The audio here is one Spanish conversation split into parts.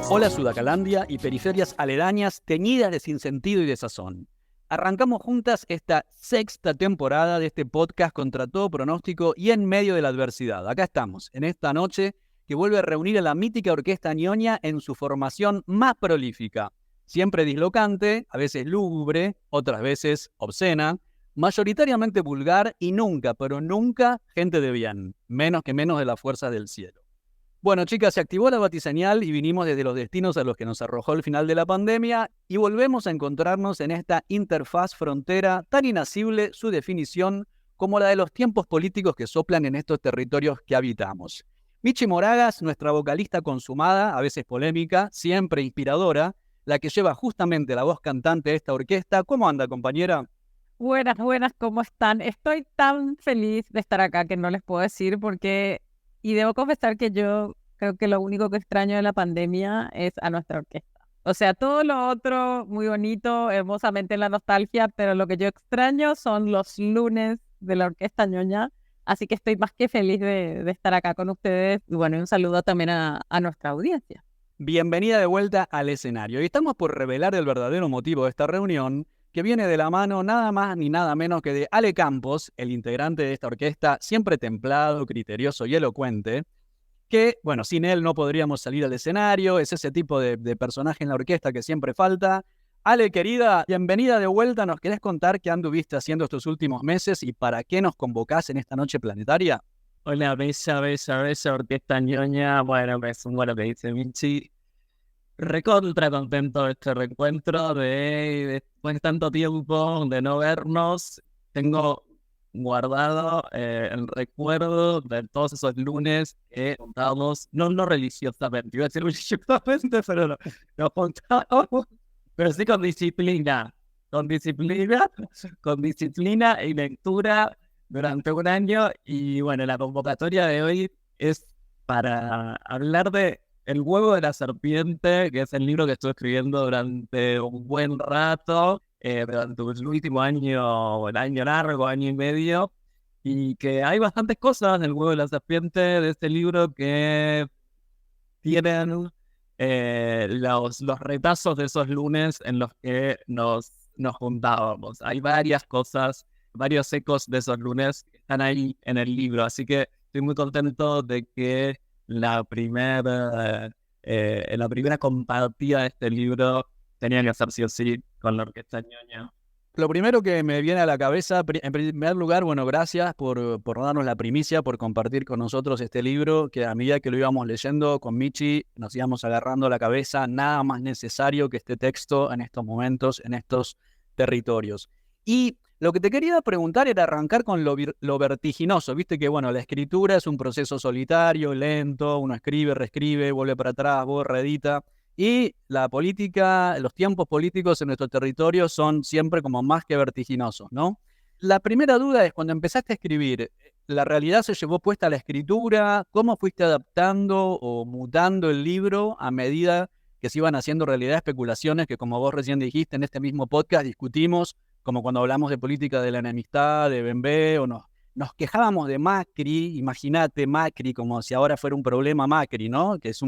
Hola Sudacalandia y periferias aledañas teñidas de sinsentido y desazón. Arrancamos juntas esta sexta temporada de este podcast contra todo pronóstico y en medio de la adversidad. Acá estamos, en esta noche que vuelve a reunir a la mítica Orquesta Ñoña en su formación más prolífica. Siempre dislocante, a veces lúgubre, otras veces obscena, mayoritariamente vulgar y nunca, pero nunca gente de bien, menos que menos de las fuerzas del cielo. Bueno, chicas, se activó la batiseñal y vinimos desde los destinos a los que nos arrojó el final de la pandemia y volvemos a encontrarnos en esta interfaz frontera tan inasible su definición como la de los tiempos políticos que soplan en estos territorios que habitamos. Michi Moragas, nuestra vocalista consumada, a veces polémica, siempre inspiradora, la que lleva justamente la voz cantante de esta orquesta. ¿Cómo anda, compañera? Buenas, ¿cómo están? Estoy tan feliz de estar acá que no les puedo decir y debo confesar que yo creo que lo único que extraño de la pandemia es a nuestra orquesta. O sea, todo lo otro muy bonito, hermosamente la nostalgia, pero lo que yo extraño son los lunes de la Orquesta Ñoña, así que estoy más que feliz de estar acá con ustedes y bueno, un saludo también a nuestra audiencia. Bienvenida de vuelta al escenario. Y estamos por revelar el verdadero motivo de esta reunión, que viene de la mano nada más ni nada menos que de Ale Campos, el integrante de esta orquesta, siempre templado, criterioso y elocuente, que, bueno, sin él no podríamos salir al escenario, es ese tipo de personaje en la orquesta que siempre falta. Ale, querida, bienvenida de vuelta. ¿Nos querés contar qué anduviste haciendo estos últimos meses y para qué nos convocás en esta noche planetaria? Hola, bella, Orquesta Ñoña. Bueno, que dice Michi. Recontra contento de este reencuentro, después de tanto tiempo de no vernos. Tengo guardado el recuerdo de todos esos lunes que juntábamos, no religiosamente, iba a decir religiosamente, pero no, nos juntábamos, pero sí con disciplina y lectura durante un año. Y bueno, la convocatoria de hoy es para hablar de El huevo de la serpiente, que es el libro que estuve escribiendo durante un buen rato, durante el último año, el año largo, año y medio, y que hay bastantes cosas del huevo de la serpiente de este libro que tienen los retazos de esos lunes en los que nos juntábamos. Hay varias cosas, varios ecos de esos lunes que están ahí en el libro, así que estoy muy contento de que la primera compartida de este libro tenía que hacer sí o sí con la Orquesta Ñoña. Lo primero que me viene a la cabeza, en primer lugar, bueno, gracias por darnos la primicia, por compartir con nosotros este libro, que a medida que lo íbamos leyendo con Michi, nos íbamos agarrando la cabeza, nada más necesario que este texto en estos momentos, en estos territorios. Y lo que te quería preguntar era arrancar con lo vertiginoso. Viste que, bueno, la escritura es un proceso solitario, lento, uno escribe, reescribe, vuelve para atrás, borra, edita. Y la política, los tiempos políticos en nuestro territorio son siempre como más que vertiginosos, ¿no? La primera duda es, cuando empezaste a escribir, ¿la realidad se llevó puesta a la escritura? ¿Cómo fuiste adaptando o mutando el libro a medida que se iban haciendo realidad especulaciones que, como vos recién dijiste en este mismo podcast, discutimos, como cuando hablamos de política de la enemistad, de Bembe, o nos quejábamos de Macri? Imagínate Macri como si ahora fuera un problema Macri, ¿no? Que es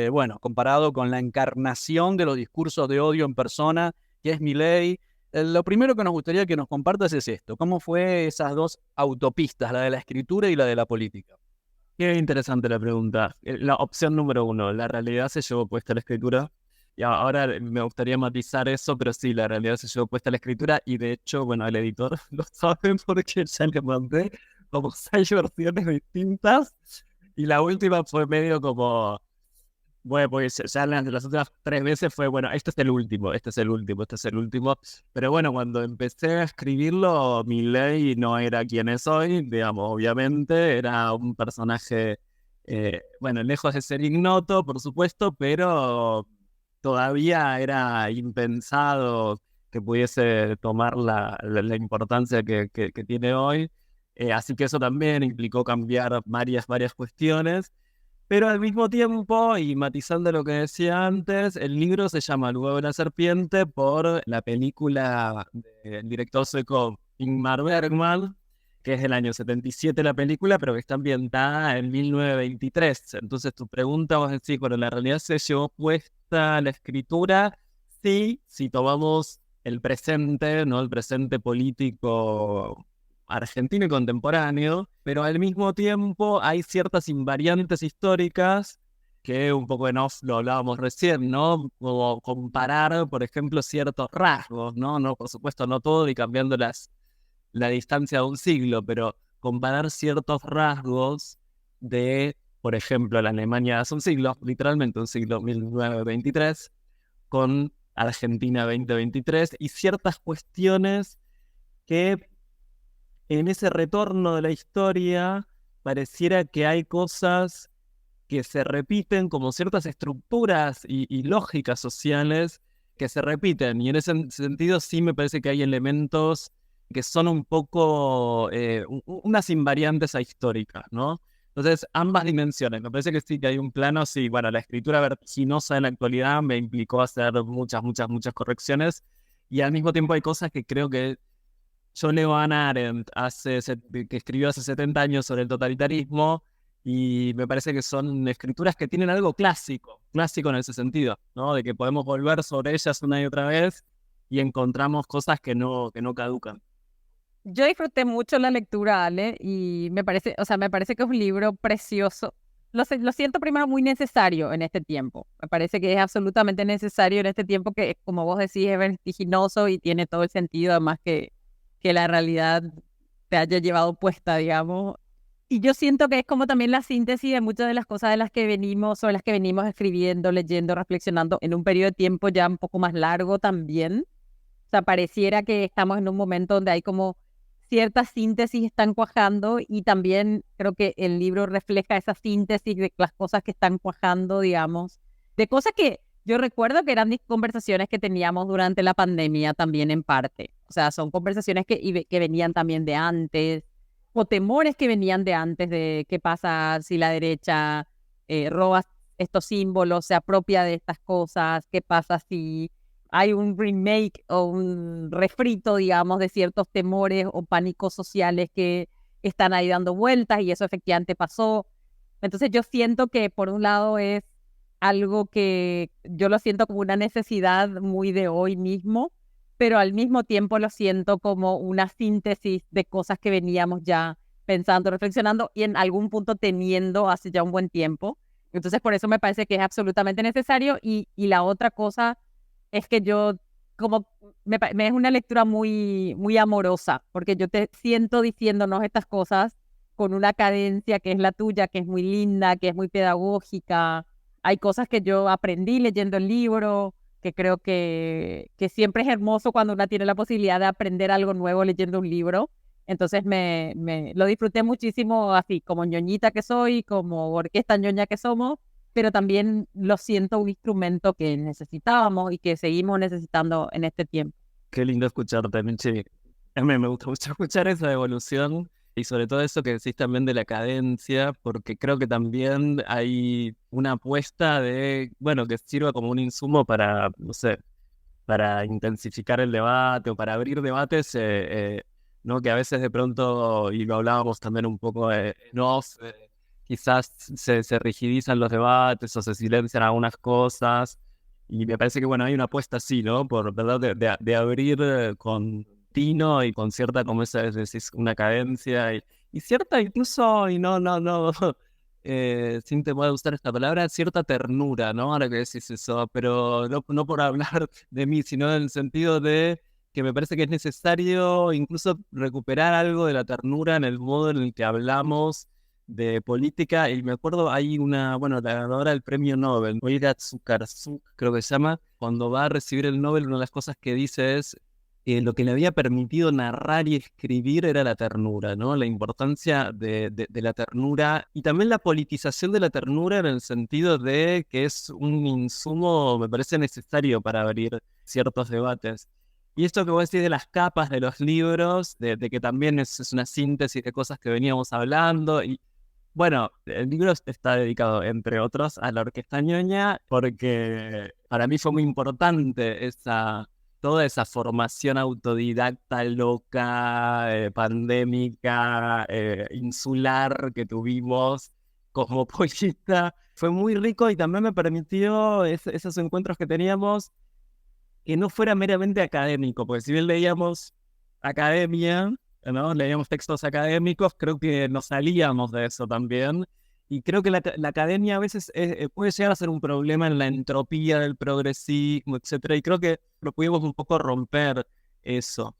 bueno, comparado con la encarnación de los discursos de odio en persona, que es Milei. Lo primero que nos gustaría que nos compartas es esto. ¿Cómo fue esas dos autopistas, la de la escritura y la de la política? Qué interesante la pregunta. La opción número 1, ¿la realidad se llevó puesta a la escritura? Y ahora me gustaría matizar eso, pero sí, la realidad se llevó puesta a la escritura, y de hecho, bueno, el editor lo sabe porque ya le mandé como 6 versiones distintas, y la última fue medio como... Bueno, pues ya las otras 3 veces fue, bueno, este es el último. Pero bueno, cuando empecé a escribirlo, Milei no era quien es hoy, digamos, obviamente. Era un personaje, bueno, lejos de ser ignoto, por supuesto, pero todavía era impensado que pudiese tomar la importancia que tiene hoy. Así que eso también implicó cambiar varias cuestiones. Pero al mismo tiempo, y matizando lo que decía antes, el libro se llama El huevo de la serpiente por la película del director sueco Ingmar Bergman, que es del año 77 la película, pero que está ambientada en 1923. Entonces tu pregunta, vos decís, bueno, la realidad se llevó puesta la escritura, sí, si tomamos el presente, no el presente político argentino y contemporáneo, pero al mismo tiempo hay ciertas invariantes históricas que un poco en off lo hablábamos recién, ¿no? Como comparar, por ejemplo, ciertos rasgos, ¿no? No, por supuesto, no todo y cambiando la distancia de un siglo, pero comparar ciertos rasgos de, por ejemplo, la Alemania de hace un siglo, literalmente un siglo 1923, con Argentina 2023 y ciertas cuestiones que en ese retorno de la historia pareciera que hay cosas que se repiten, como ciertas estructuras y lógicas sociales que se repiten. Y en ese sentido sí me parece que hay elementos que son un poco unas invariantes ahistóricas, ¿no? Entonces, ambas dimensiones. Me parece que sí que hay un plano, sí, bueno, la escritura vertiginosa en la actualidad me implicó hacer muchas correcciones. Y al mismo tiempo hay cosas que creo que yo leo a Hannah Arendt, que escribió hace 70 años sobre el totalitarismo, y me parece que son escrituras que tienen algo clásico en ese sentido, ¿no? De que podemos volver sobre ellas una y otra vez y encontramos cosas que no caducan. Yo disfruté mucho la lectura, Ale, y me parece que es un libro precioso. Lo siento primero muy necesario en este tiempo. Me parece que es absolutamente necesario en este tiempo que, como vos decís, es vertiginoso y tiene todo el sentido, además que la realidad te haya llevado puesta, digamos. Y yo siento que es como también la síntesis de muchas de las cosas sobre las que venimos escribiendo, leyendo, reflexionando en un periodo de tiempo ya un poco más largo también. O sea, pareciera que estamos en un momento donde hay como ciertas síntesis están cuajando y también creo que el libro refleja esa síntesis de las cosas que están cuajando, digamos, de cosas que yo recuerdo que eran conversaciones que teníamos durante la pandemia también en parte. O sea, son conversaciones que venían también de antes, o temores que venían de antes de qué pasa si la derecha roba estos símbolos, se apropia de estas cosas, qué pasa si hay un remake o un refrito, digamos, de ciertos temores o pánicos sociales que están ahí dando vueltas y eso efectivamente pasó. Entonces yo siento que por un lado es algo que yo lo siento como una necesidad muy de hoy mismo, pero al mismo tiempo lo siento como una síntesis de cosas que veníamos ya pensando, reflexionando y en algún punto teniendo hace ya un buen tiempo. Entonces por eso me parece que es absolutamente necesario y la otra cosa es que yo como me es una lectura muy amorosa, porque yo te siento diciéndonos estas cosas con una cadencia que es la tuya, que es muy linda, que es muy pedagógica. Hay cosas que yo aprendí leyendo el libro, que creo que siempre es hermoso cuando uno tiene la posibilidad de aprender algo nuevo leyendo un libro. Entonces lo disfruté muchísimo así, como ñoñita que soy, como orquesta ñoña que somos, pero también lo siento un instrumento que necesitábamos y que seguimos necesitando en este tiempo. Qué lindo escucharte, Michi. A mí me gusta mucho escuchar esa evolución y sobre todo eso que decís también de la cadencia, porque creo que también hay una apuesta de, bueno, que sirva como un insumo para, no sé, para intensificar el debate o para abrir debates, ¿no? Que a veces de pronto, y lo hablábamos también un poco en off, quizás se rigidizan los debates o se silencian algunas cosas. Y me parece que, bueno, hay una apuesta así, ¿no? Por, ¿verdad? De abrir con tino y con cierta, como esa es decir, una cadencia y cierta incluso, y no, sin temor a usar esta palabra, cierta ternura, ¿no? Ahora que decís eso, pero no por hablar de mí, sino en el sentido de que me parece que es necesario incluso recuperar algo de la ternura en el modo en el que hablamos de política. Y me acuerdo, hay una, bueno, la ganadora del premio Nobel, Oida Tsukarsuk, creo que se llama, cuando va a recibir el Nobel, una de las cosas que dice es lo que le había permitido narrar y escribir era la ternura, ¿no? La importancia de la ternura y también la politización de la ternura en el sentido de que es un insumo, me parece necesario para abrir ciertos debates. Y esto que vos decís de las capas de los libros, de que también es una síntesis de cosas que veníamos hablando. Y bueno, el libro está dedicado, entre otros, a la Orquesta Ñoña, porque para mí fue muy importante toda esa formación autodidacta, loca, pandémica, insular que tuvimos, cosmopolita. Fue muy rico y también me permitió esos encuentros que teníamos que no fuera meramente académico, porque si bien leíamos academia, ¿no? Leíamos textos académicos, creo que nos salíamos de eso también. Y creo que la academia a veces puede llegar a ser un problema en la entropía del progresismo, etcétera. Y creo que lo pudimos un poco romper eso.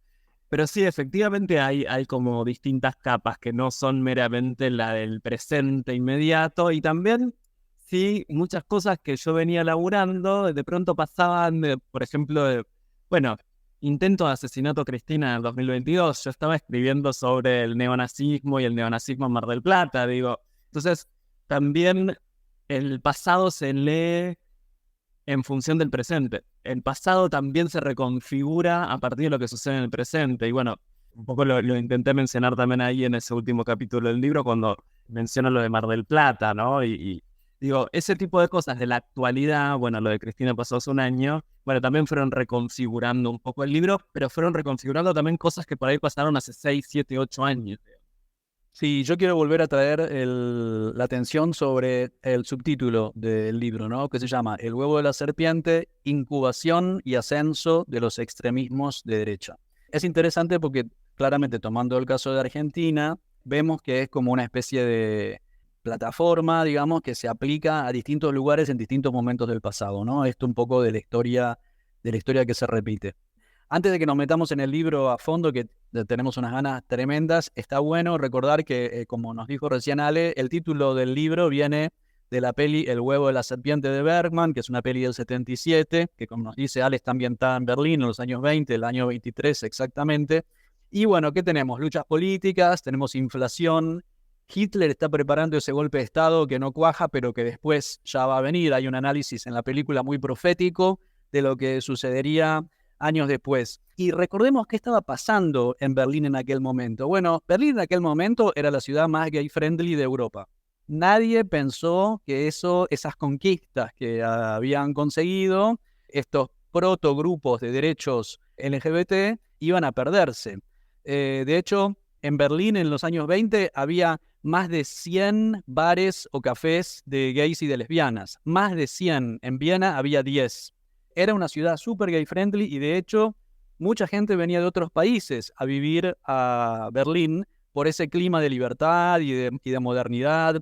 Pero sí, efectivamente hay como distintas capas que no son meramente la del presente inmediato. Y también, sí, muchas cosas que yo venía laburando, de pronto pasaban, por ejemplo, bueno, intento de asesinato a Cristina en el 2022. Yo estaba escribiendo sobre el neonazismo y el neonazismo en Mar del Plata, digo. Entonces, también el pasado se lee en función del presente. El pasado también se reconfigura a partir de lo que sucede en el presente. Y bueno, un poco lo intenté mencionar también ahí en ese último capítulo del libro cuando menciono lo de Mar del Plata, ¿no? Y digo, ese tipo de cosas de la actualidad, bueno, lo de Cristina pasó hace un año, bueno, también fueron reconfigurando un poco el libro, pero fueron reconfigurando también cosas que por ahí pasaron hace 6, 7, 8 años. Sí, yo quiero volver a traer la atención sobre el subtítulo del libro, ¿no? Que se llama El huevo de la serpiente, incubación y ascenso de los extremismos de derecha. Es interesante porque claramente tomando el caso de Argentina, vemos que es como una especie de plataforma, digamos, que se aplica a distintos lugares en distintos momentos del pasado, ¿no? Esto un poco de la historia que se repite. Antes de que nos metamos en el libro a fondo, que tenemos unas ganas tremendas, está bueno recordar que, como nos dijo recién Ale, el título del libro viene de la peli El huevo de la serpiente de Bergman, que es una peli del 77, que como nos dice Ale está ambientada en Berlín en los años 20, el año 23 exactamente. Y bueno, ¿qué tenemos? Luchas políticas, tenemos inflación. Hitler está preparando ese golpe de Estado que no cuaja, pero que después ya va a venir. Hay un análisis en la película muy profético de lo que sucedería años después. Y recordemos qué estaba pasando en Berlín en aquel momento. Bueno, Berlín en aquel momento era la ciudad más gay-friendly de Europa. Nadie pensó que esas conquistas que habían conseguido estos protogrupos de derechos LGBT iban a perderse. De hecho, en Berlín en los años 20 había más de 100 bares o cafés de gays y de lesbianas. Más de 100. En Viena había 10. Era una ciudad súper gay-friendly y de hecho mucha gente venía de otros países a vivir a Berlín por ese clima de libertad y de modernidad.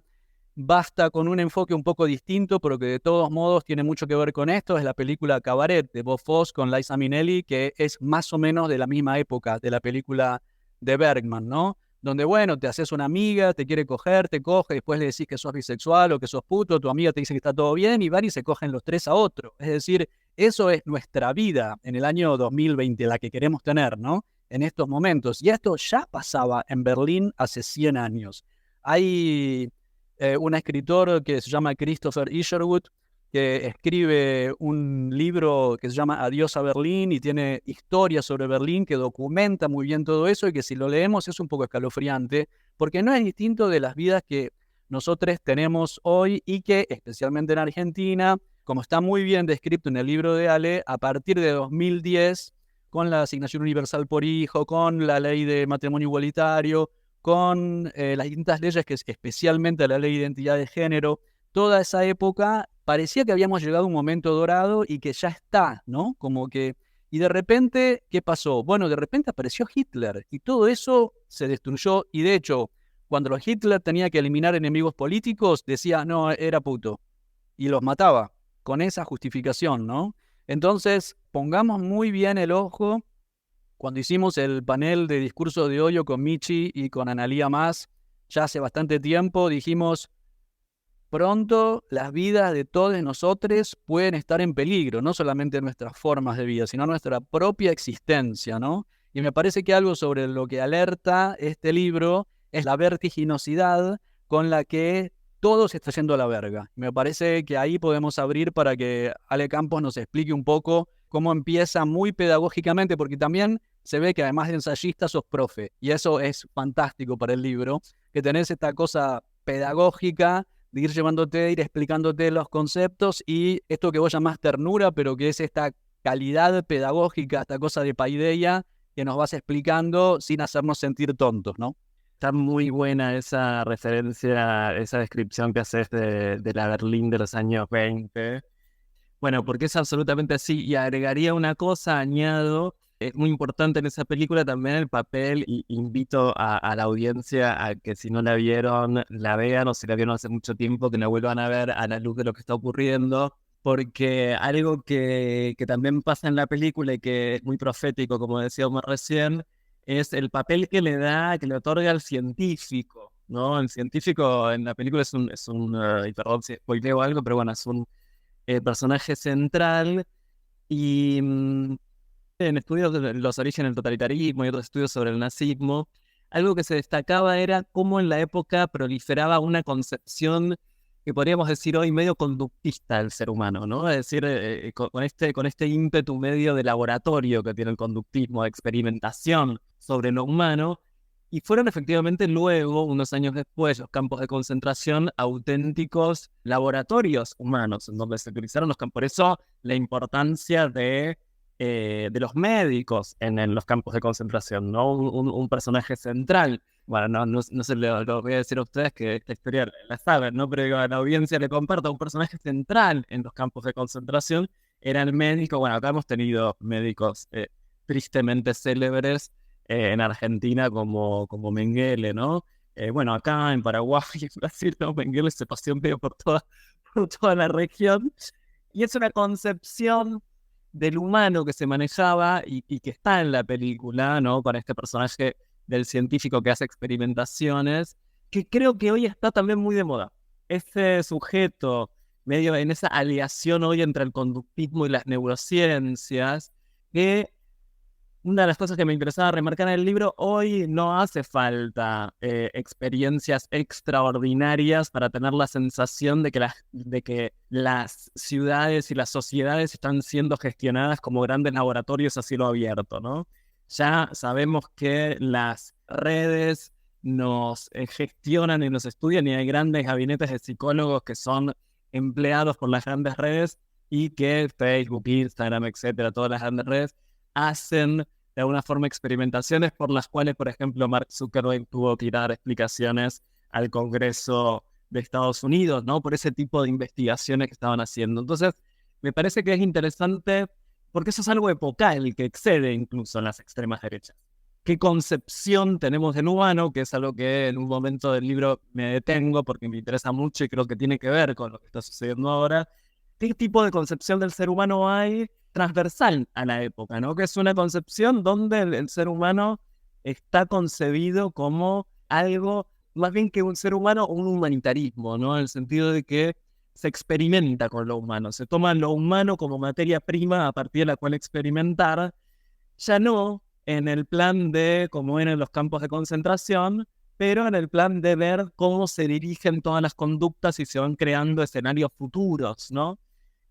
Basta con un enfoque un poco distinto, pero que de todos modos tiene mucho que ver con esto. Es la película Cabaret de Bob Fosse con Liza Minnelli, que es más o menos de la misma época de la película de Bergman, ¿no? Donde, bueno, te haces una amiga, te quiere coger, te coge, después le decís que sos bisexual o que sos puto, tu amiga te dice que está todo bien y van y se cogen los tres a otro. Es decir, eso es nuestra vida en el año 2020, la que queremos tener, ¿no? En estos momentos. Y esto ya pasaba en Berlín hace 100 años. Hay un escritor que se llama Christopher Isherwood, que escribe un libro que se llama Adiós a Berlín y tiene historias sobre Berlín que documenta muy bien todo eso y que si lo leemos es un poco escalofriante porque no es distinto de las vidas que nosotros tenemos hoy y que especialmente en Argentina, como está muy bien descrito en el libro de Ale, a partir de 2010, con la asignación universal por hijo, con la ley de matrimonio igualitario, con las distintas leyes, que es especialmente la ley de identidad de género, toda esa época parecía que habíamos llegado a un momento dorado y que ya está, ¿no? Como que, y de repente, ¿qué pasó? Bueno, de repente apareció Hitler y todo eso se destruyó y de hecho, cuando Hitler tenía que eliminar enemigos políticos, decía, no, era puto, y los mataba con esa justificación, ¿no? Entonces, pongamos muy bien el ojo. Cuando hicimos el panel de discurso de odio con Michi y con Analía Más, ya hace bastante tiempo, dijimos, pronto las vidas de todos nosotros pueden estar en peligro, no solamente nuestras formas de vida, sino nuestra propia existencia, ¿no? Y me parece que algo sobre lo que alerta este libro es la vertiginosidad con la que todo se está yendo a la verga. Me parece que ahí podemos abrir para que Ale Campos nos explique un poco cómo empieza muy pedagógicamente, porque también se ve que además de ensayista sos profe, y eso es fantástico para el libro, que tenés esta cosa pedagógica de ir llevándote, de ir explicándote los conceptos y esto que vos llamás ternura, pero que es esta calidad pedagógica, esta cosa de paideia que nos vas explicando sin hacernos sentir tontos, ¿no? Está muy buena esa referencia, esa descripción que haces de la Berlín de los años 20. Bueno, porque es absolutamente así. Y agregaría una cosa, añado, es muy importante en esa película también el papel, y invito a la audiencia a que si no la vieron, la vean, o si la vieron hace mucho tiempo, que la vuelvan a ver a la luz de lo que está ocurriendo, porque algo que también pasa en la película y que es muy profético, como decía Omar recién, es el papel que le otorga al científico, ¿no? El científico en la película y perdón si spoileo algo, pero bueno, es un personaje central. Y en estudios de los orígenes del totalitarismo y otros estudios sobre el nazismo, algo que se destacaba era cómo en la época proliferaba una concepción que podríamos decir hoy medio conductista del ser humano, ¿no? Es decir, con este ímpetu medio de laboratorio que tiene el conductismo, de experimentación sobre lo humano, y fueron efectivamente luego, unos años después, los campos de concentración auténticos laboratorios humanos, en donde se utilizaron los campos. Por eso la importancia de los médicos en los campos de concentración, ¿no? Un personaje central. Bueno, no se lo voy a decir a ustedes que esta historia la saben, ¿no? Pero digo, a la audiencia le comparto, un personaje central en los campos de concentración era el médico. Bueno, acá hemos tenido médicos tristemente célebres en Argentina como Mengele, ¿no? Bueno, acá en Paraguay y en Brasil, ¿no? Mengele se paseó medio por toda la región. Y es una concepción del humano que se manejaba y que está en la película, ¿no? Con este personaje del científico que hace experimentaciones, que creo que hoy está también muy de moda. Ese sujeto, medio en esa aliación hoy entre el conductismo y las neurociencias, que una de las cosas que me interesaba remarcar en el libro, hoy no hace falta experiencias extraordinarias para tener la sensación de que las ciudades y las sociedades están siendo gestionadas como grandes laboratorios a cielo abierto, ¿no? Ya sabemos que las redes nos gestionan y nos estudian, y hay grandes gabinetes de psicólogos que son empleados por las grandes redes, y que Facebook, Instagram, etcétera, todas las grandes redes hacen de alguna forma experimentaciones por las cuales, por ejemplo, Mark Zuckerberg tuvo que dar explicaciones al Congreso de Estados Unidos, ¿no? Por ese tipo de investigaciones que estaban haciendo. Entonces, me parece que es interesante porque eso es algo epocal que excede incluso en las extremas derechas. ¿Qué concepción tenemos del humano? Que es algo que en un momento del libro me detengo porque me interesa mucho y creo que tiene que ver con lo que está sucediendo ahora. ¿Qué tipo de concepción del ser humano hay transversal a la época, ¿no? Que es una concepción donde el ser humano está concebido como algo, más bien que un ser humano, un humanitarismo, ¿no? En el sentido de que se experimenta con lo humano, se toma lo humano como materia prima a partir de la cual experimentar, ya no en el plan de como eran los campos de concentración, pero en el plan de ver cómo se dirigen todas las conductas y se van creando escenarios futuros, ¿no?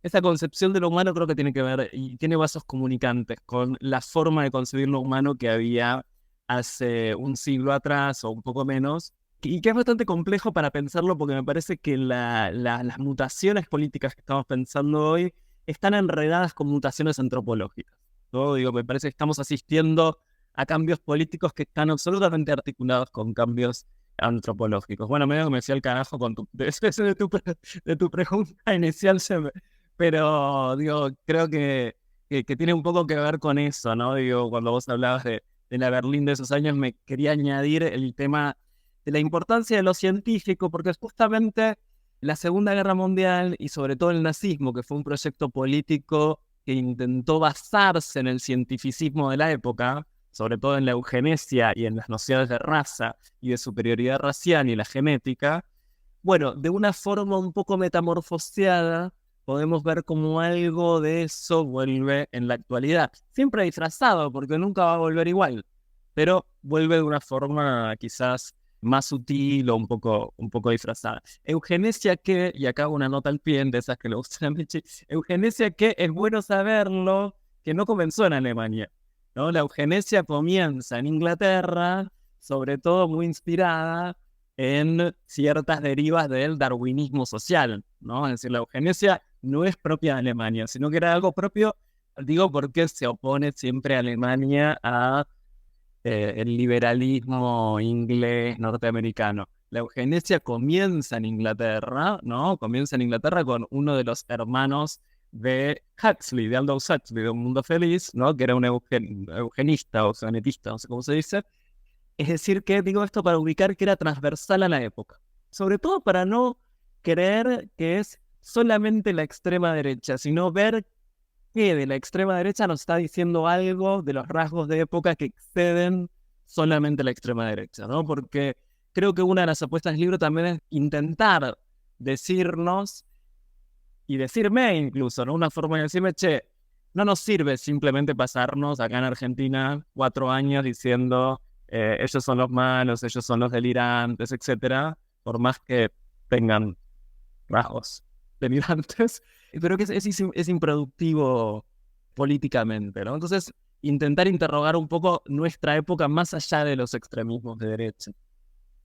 Esa concepción de lo humano creo que tiene que ver y tiene vasos comunicantes con la forma de concebir lo humano que había hace un siglo atrás o un poco menos, y que es bastante complejo para pensarlo porque me parece que las mutaciones políticas que estamos pensando hoy están enredadas con mutaciones antropológicas, ¿no? Digo, me parece que estamos asistiendo a cambios políticos que están absolutamente articulados con cambios antropológicos. Bueno, medio que me fui al carajo con de tu pregunta inicial, pero digo, creo que tiene un poco que ver con eso, ¿no? Digo, cuando vos hablabas de la Berlín de esos años, me quería añadir el tema de la importancia de lo científico, porque justamente la Segunda Guerra Mundial y sobre todo el nazismo, que fue un proyecto político que intentó basarse en el cientificismo de la época, sobre todo en la eugenesia y en las nociones de raza y de superioridad racial y la genética, bueno, de una forma un poco metamorfoseada, podemos ver cómo algo de eso vuelve en la actualidad. Siempre disfrazado, porque nunca va a volver igual, pero vuelve de una forma quizás más sutil o un poco disfrazada. Eugenesia que, y acá hago una nota al pie de esas que le gustan a Michi, eugenesia que es bueno saberlo, que no comenzó en Alemania, ¿no? La eugenesia comienza en Inglaterra, sobre todo muy inspirada en ciertas derivas del darwinismo social, ¿no? Es decir, la eugenesia no es propia de Alemania, sino que era algo propio, digo, porque se opone siempre Alemania a el liberalismo inglés norteamericano. La eugenesia comienza en Inglaterra, ¿no? Comienza en Inglaterra con uno de los hermanos de Huxley, de Aldous Huxley, de Un Mundo Feliz, ¿no? Que era un eugenista o genetista, no sé cómo se dice. Es decir, que digo esto para ubicar que era transversal a la época. Sobre todo para no creer que es solamente la extrema derecha, sino ver que de la extrema derecha nos está diciendo algo de los rasgos de época que exceden solamente la extrema derecha, ¿no? Porque creo que una de las apuestas del libro también es intentar decirnos, y decirme incluso, ¿no? Una forma de decirme, che, no nos sirve simplemente pasarnos acá en Argentina 4 años diciendo ellos son los malos, ellos son los delirantes, etcétera, por más que tengan rasgos delirantes, pero que es improductivo políticamente, ¿no? Entonces, intentar interrogar un poco nuestra época más allá de los extremismos de derecha.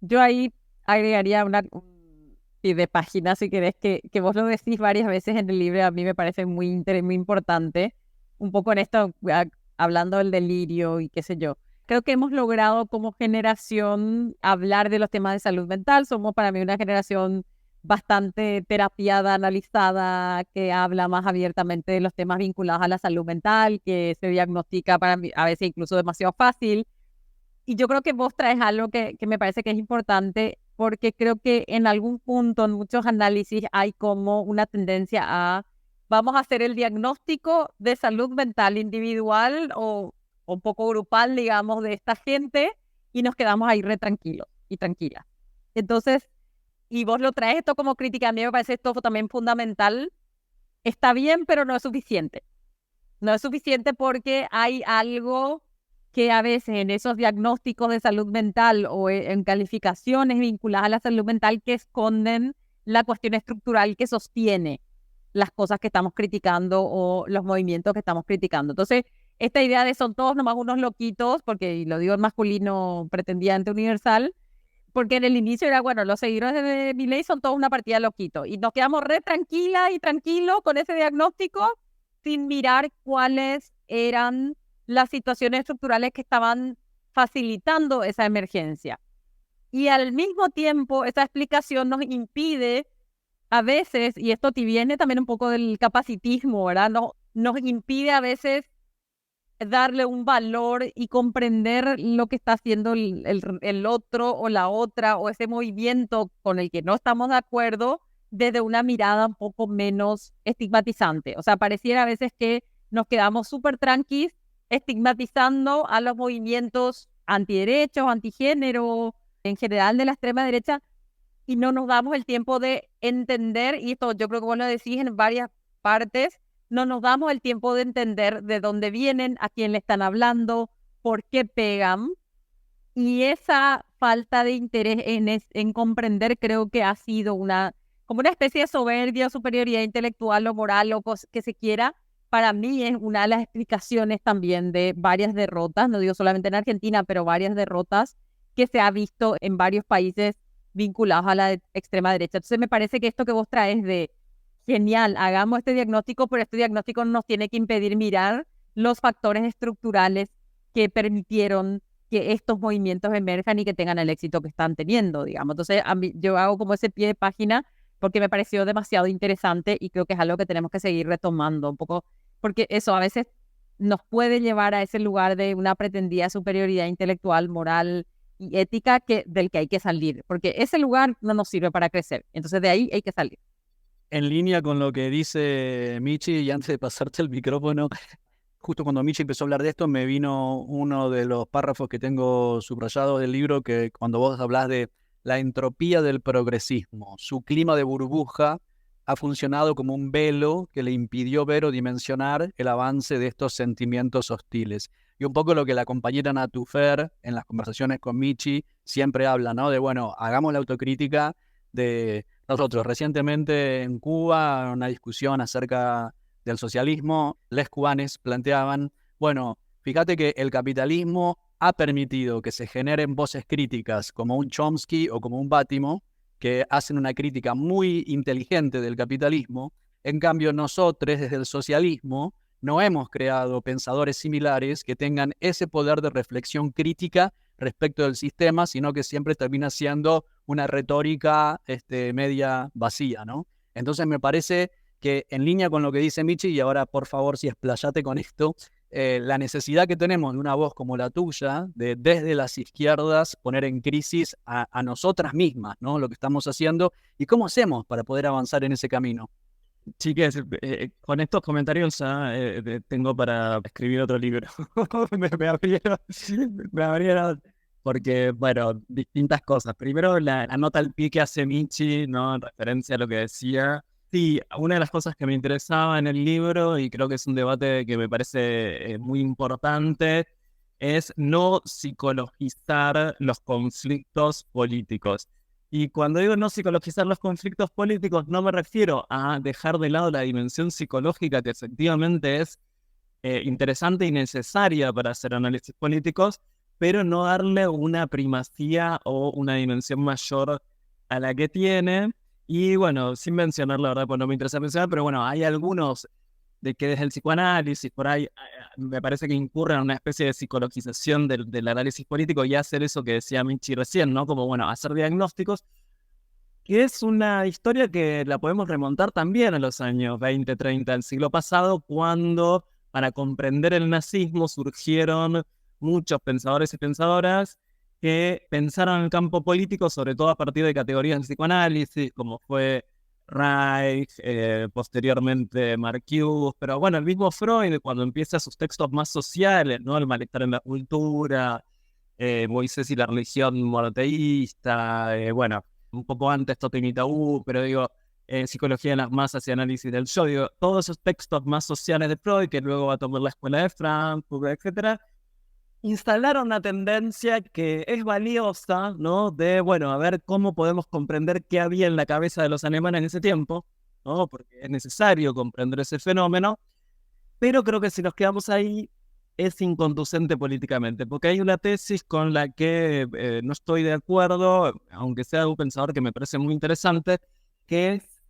Yo ahí agregaría un pie de página, si querés, que vos lo decís varias veces en el libro, a mí me parece muy importante, un poco en esto, hablando del delirio y qué sé yo. Creo que hemos logrado como generación hablar de los temas de salud mental. Somos para mí una generación bastante terapiada, analizada, que habla más abiertamente de los temas vinculados a la salud mental, que se diagnostica para mí a veces incluso demasiado fácil. Y yo creo que vos traes algo que me parece que es importante, porque creo que en algún punto, en muchos análisis, hay como una tendencia a, vamos a hacer el diagnóstico de salud mental individual o un poco grupal, digamos, de esta gente, y nos quedamos ahí re tranquilos y tranquilas. Entonces, y vos lo traes esto como crítica, a mí me parece esto también fundamental. Está bien, pero no es suficiente. No es suficiente porque hay algo que a veces en esos diagnósticos de salud mental o en calificaciones vinculadas a la salud mental que esconden la cuestión estructural que sostiene las cosas que estamos criticando o los movimientos que estamos criticando. Entonces, esta idea de son todos nomás unos loquitos, porque y lo digo en masculino pretendiente universal, porque en el inicio era, bueno, los seguidores de Milei son todos una partida de loquitos, y nos quedamos re tranquilas y tranquilos con ese diagnóstico sin mirar cuáles eran las situaciones estructurales que estaban facilitando esa emergencia. Y al mismo tiempo, esa explicación nos impide a veces, y esto viene también un poco del capacitismo, ¿verdad? Nos impide a veces darle un valor y comprender lo que está haciendo el otro o la otra o ese movimiento con el que no estamos de acuerdo desde una mirada un poco menos estigmatizante. O sea, pareciera a veces que nos quedamos súper tranquis estigmatizando a los movimientos antiderechos, antigénero, en general de la extrema derecha, y no nos damos el tiempo de entender, y esto yo creo que vos lo decís en varias partes, no nos damos el tiempo de entender de dónde vienen, a quién le están hablando, por qué pegan, y esa falta de interés en comprender creo que ha sido como una especie de soberbia, superioridad intelectual o moral o que se quiera. Para mí es una de las explicaciones también de varias derrotas, no digo solamente en Argentina, pero varias derrotas que se ha visto en varios países vinculados a la extrema derecha. Entonces me parece que esto que vos traes de genial, hagamos este diagnóstico, pero este diagnóstico nos tiene que impedir mirar los factores estructurales que permitieron que estos movimientos emerjan y que tengan el éxito que están teniendo, digamos. Entonces yo hago como ese pie de página porque me pareció demasiado interesante y creo que es algo que tenemos que seguir retomando un poco, porque eso a veces nos puede llevar a ese lugar de una pretendida superioridad intelectual, moral y ética del que hay que salir, porque ese lugar no nos sirve para crecer. Entonces de ahí hay que salir. En línea con lo que dice Michi, y antes de pasarte el micrófono, justo cuando Michi empezó a hablar de esto, me vino uno de los párrafos que tengo subrayados del libro, que cuando vos hablás de la entropía del progresismo, su clima de burbuja ha funcionado como un velo que le impidió ver o dimensionar el avance de estos sentimientos hostiles. Y un poco lo que la compañera Natufer en las conversaciones con Michi siempre habla, ¿no? De, bueno, hagamos la autocrítica de nosotros. Recientemente en Cuba, una discusión acerca del socialismo, les cubanes planteaban, bueno, fíjate que el capitalismo ha permitido que se generen voces críticas como un Chomsky o como un Bátimo, que hacen una crítica muy inteligente del capitalismo. En cambio, nosotros desde el socialismo no hemos creado pensadores similares que tengan ese poder de reflexión crítica respecto del sistema, sino que siempre termina siendo una retórica media vacía, ¿no? Entonces me parece que en línea con lo que dice Michi, y ahora por favor si explayate con esto, la necesidad que tenemos de una voz como la tuya, de desde las izquierdas poner en crisis a nosotras mismas, ¿no? Lo que estamos haciendo y cómo hacemos para poder avanzar en ese camino. Chiques, con estos comentarios ya tengo para escribir otro libro. me abrieron, porque, bueno, distintas cosas. Primero, la nota al pie que hace Michi, ¿no? En referencia a lo que decía. Sí, una de las cosas que me interesaba en el libro, y creo que es un debate que me parece muy importante, es no psicologizar los conflictos políticos. Y cuando digo no psicologizar los conflictos políticos, no me refiero a dejar de lado la dimensión psicológica que efectivamente es interesante y necesaria para hacer análisis políticos, pero no darle una primacía o una dimensión mayor a la que tiene. Y bueno, sin mencionar, la verdad, pues no me interesa mencionar, pero bueno, hay algunos de que desde el psicoanálisis, por ahí, me parece que incurren en una especie de psicologización del análisis político y hacer eso que decía Michi recién, ¿no? Como, bueno, hacer diagnósticos, que es una historia que la podemos remontar también a los años 20, 30 del siglo pasado, cuando para comprender el nazismo surgieron muchos pensadores y pensadoras que pensaron en el campo político, sobre todo a partir de categorías de psicoanálisis, como fue Reich, posteriormente Marcuse, pero bueno, el mismo Freud, cuando empieza sus textos más sociales, ¿no? El malestar en la cultura, Moisés y la religión monoteísta, bueno, un poco antes Totem y Tabú, pero digo, Psicología de las masas y análisis del yo, digo, todos esos textos más sociales de Freud, que luego va a tomar la escuela de Frankfurt, etcétera, instalaron una tendencia que es valiosa, ¿no? De, bueno, a ver cómo podemos comprender qué había en la cabeza de los alemanes en ese tiempo, ¿no? Porque es necesario comprender ese fenómeno, pero creo que si nos quedamos ahí es inconducente políticamente, porque hay una tesis con la que no estoy de acuerdo, aunque sea un pensador que me parece muy interesante, que es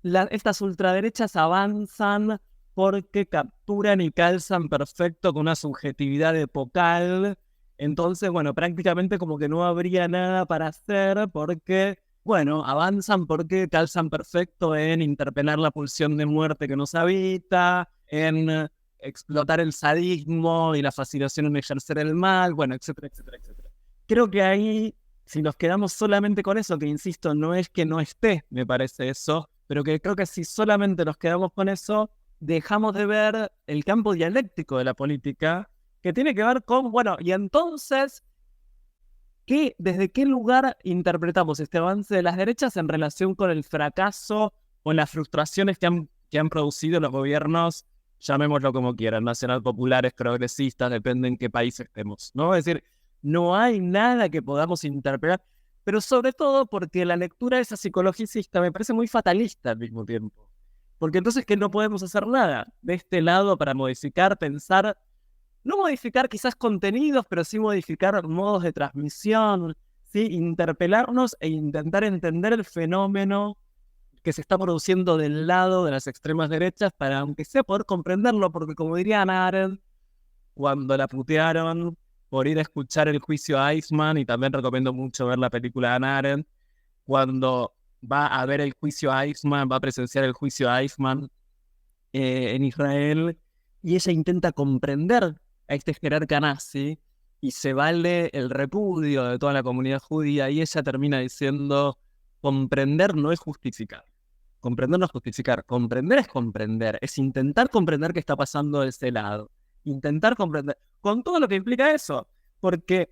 estas ultraderechas avanzan porque capturan y calzan perfecto con una subjetividad epocal. Entonces, bueno, prácticamente como que no habría nada para hacer porque, bueno, avanzan porque calzan perfecto en interpelar la pulsión de muerte que nos habita, en explotar el sadismo y la fascinación en ejercer el mal, bueno, etcétera, etcétera, etcétera. Creo que ahí, si nos quedamos solamente con eso, que insisto, no es que no esté, me parece eso, pero que creo que si solamente nos quedamos con eso, dejamos de ver el campo dialéctico de la política, que tiene que ver con, bueno, y entonces, ¿desde qué lugar interpretamos este avance de las derechas en relación con el fracaso o las frustraciones que han producido los gobiernos, llamémoslo como quieran, nacional populares, progresistas, depende en qué país estemos, ¿no? Es decir, no hay nada que podamos interpretar, pero sobre todo porque la lectura de esa psicologicista me parece muy fatalista al mismo tiempo. Porque entonces que no podemos hacer nada de este lado para modificar, pensar, no modificar quizás contenidos, pero sí modificar modos de transmisión, ¿sí? Interpelarnos e intentar entender el fenómeno que se está produciendo del lado de las extremas derechas para, aunque sea, poder comprenderlo, porque como diría Hannah Arendt, cuando la putearon por ir a escuchar el juicio a Eichmann, y también recomiendo mucho ver la película de Hannah Arendt, cuando va a ver el juicio a Eichmann, va a presenciar el juicio a Eichmann en Israel, y ella intenta comprender a este jerarca nazi, y se vale el repudio de toda la comunidad judía, y ella termina diciendo, comprender no es justificar. Comprender no es justificar. Comprender es comprender. Es intentar comprender qué está pasando de ese lado. Intentar comprender. Con todo lo que implica eso. Porque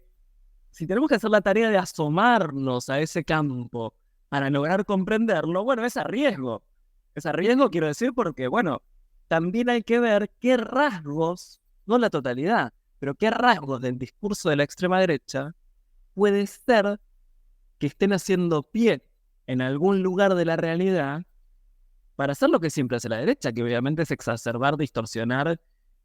si tenemos que hacer la tarea de asomarnos a ese campo para lograr comprenderlo, bueno, es a riesgo. Es a riesgo, quiero decir, porque, bueno, también hay que ver qué rasgos, no la totalidad, pero qué rasgos del discurso de la extrema derecha puede ser que estén haciendo pie en algún lugar de la realidad para hacer lo que siempre hace la derecha, que obviamente es exacerbar, distorsionar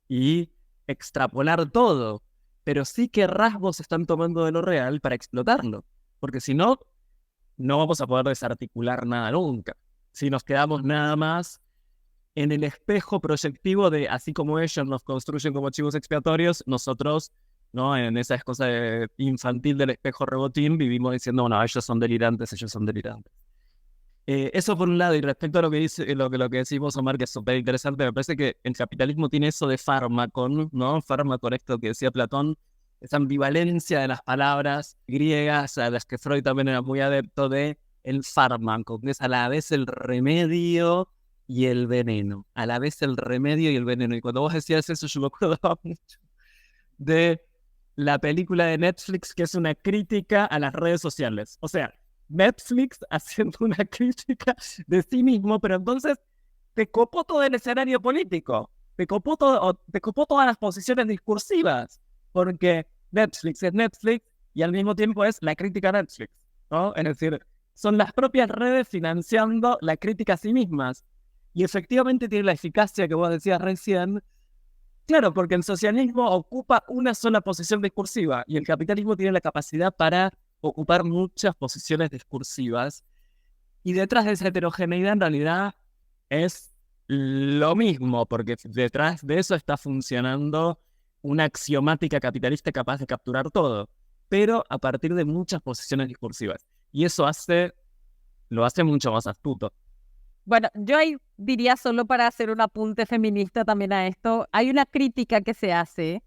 y extrapolar todo. Pero sí que rasgos están tomando de lo real para explotarlo. Porque si no, no vamos a poder desarticular nada nunca. Si nos quedamos nada más en el espejo proyectivo de, así como ellos nos construyen como chivos expiatorios, nosotros, ¿no? En esa cosa infantil del espejo rebotín, vivimos diciendo, bueno, ellos son delirantes, ellos son delirantes. Eso por un lado, y respecto a lo que dice, lo que decimos, Omar, que es súper interesante, me parece que el capitalismo tiene eso de fármaco, ¿no? Fármaco, esto que decía Platón, esa ambivalencia de las palabras griegas, a las que Freud también era muy adepto de el fármaco, que es a la vez el remedio y el veneno, a la vez el remedio y el veneno. Y cuando vos decías eso, yo me acordaba mucho de la película de Netflix, que es una crítica a las redes sociales. O sea, Netflix haciendo una crítica de sí mismo, pero entonces te copó todo el escenario político, te copó todas las posiciones discursivas, porque Netflix es Netflix y al mismo tiempo es la crítica a Netflix, ¿no? Es decir, son las propias redes financiando la crítica a sí mismas. Y efectivamente tiene la eficacia que vos decías recién, claro, porque el socialismo ocupa una sola posición discursiva y el capitalismo tiene la capacidad para ocupar muchas posiciones discursivas. Y detrás de esa heterogeneidad en realidad es lo mismo, porque detrás de eso está funcionando una axiomática capitalista capaz de capturar todo, pero a partir de muchas posiciones discursivas. Y eso lo hace mucho más astuto. Bueno, yo ahí diría solo para hacer un apunte feminista también a esto, hay una crítica que se hace,